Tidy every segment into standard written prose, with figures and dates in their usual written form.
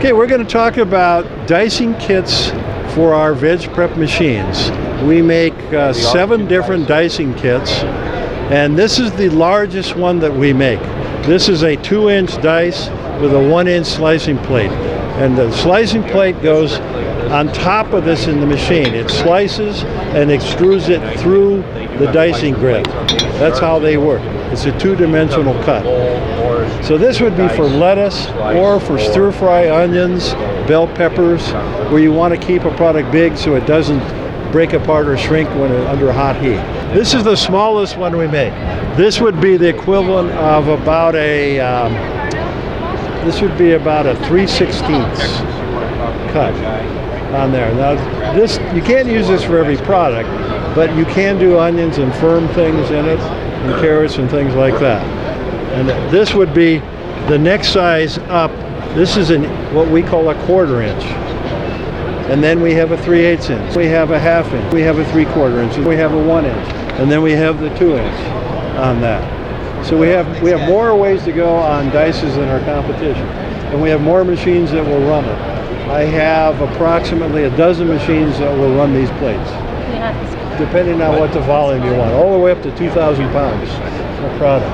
Okay, we're going to talk about dicing kits for our veg prep machines. We make 7 different dicing kits, and this is the largest one that we make. This is a 2-inch dice with a 1-inch slicing plate, and the slicing plate goes on top of this in the machine. It slices and extrudes it through the dicing grid. That's how they work. It's a 2-dimensional cut. So this would be for lettuce or for stir-fry onions, bell peppers, where you want to keep a product big so it doesn't break apart or shrink when it's under hot heat. This is the smallest one we make. This would be the equivalent of about a, this would be about a 3/16 cut on there. Now this, you can't use this for every product, but you can do onions and firm things in it, and carrots and things like that. And this would be the next size up. This is what we call a 1/4 inch. And then we have a 3/8 inch. We have a 1/2 inch. We have a 3/4 inch. We have a 1 inch. And then we have the 2 inch on that. So we have more ways to go on dices than our competition. And we have more machines that will run it. I have approximately a dozen machines that will run these plates, depending on what the volume you want, all the way up to 2,000 pounds of product.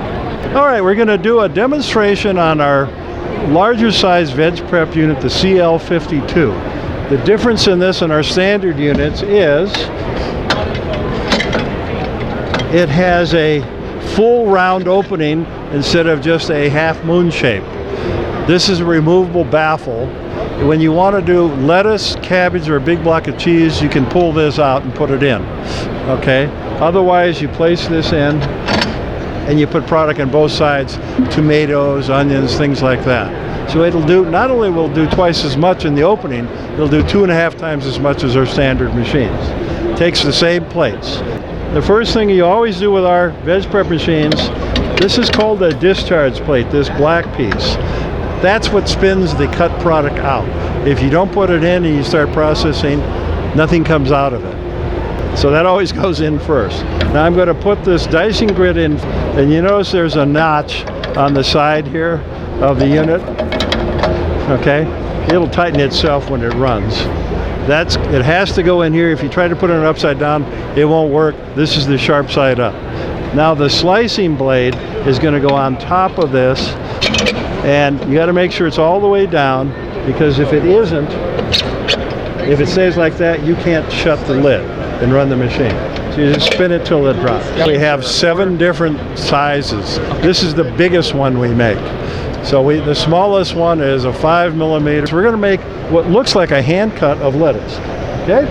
All right, we're going to do a demonstration on our larger size veg prep unit, the CL52. The difference in this and our standard units is it has a full round opening instead of just a half moon shape. This is a removable baffle. When you want to do lettuce, cabbage, or a big block of cheese, you can pull this out and put it in. Okay? Otherwise, you place this in and you put product on both sides, tomatoes, onions, things like that. So it'll do, not only will it do twice as much in the opening, it'll do 2.5 times as much as our standard machines. Takes the same plates. The first thing you always do with our veg prep machines, this is called a discharge plate, this black piece. That's what spins the cut product out. If you don't put it in and you start processing, nothing comes out of it. So that always goes in first. Now I'm going to put this dicing grid in, and you notice there's a notch on the side here of the unit. Okay? It'll tighten itself when it runs. It has to go in here. If you try to put it upside down, it won't work. This is the sharp side up. Now the slicing blade is going to go on top of this, and you got to make sure it's all the way down, because if it isn't, if it stays like that, you can't shut the lid and run the machine. So you just spin it till it drops. We have 7 different sizes. This is the biggest one we make. So the smallest one is a 5 millimeter. We're going to make what looks like a hand cut of lettuce. Okay?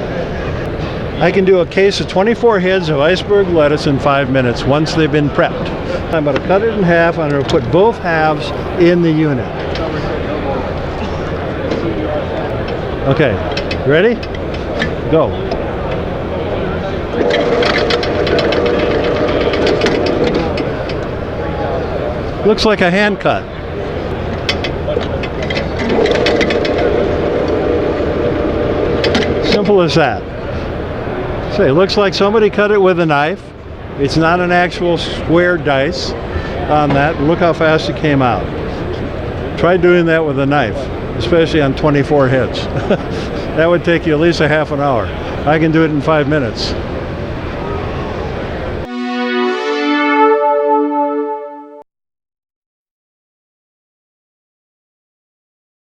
I can do a case of 24 heads of iceberg lettuce in 5 minutes once they've been prepped. I'm going to cut it in half. I'm going to put both halves in the unit. Okay, ready? Go. Looks like a hand cut. Simple as that. So it looks like somebody cut it with a knife. It's not an actual square dice on that. Look how fast it came out. Try doing that with a knife, especially on 24 heads. That would take you at least a half an hour. I can do it in 5 minutes.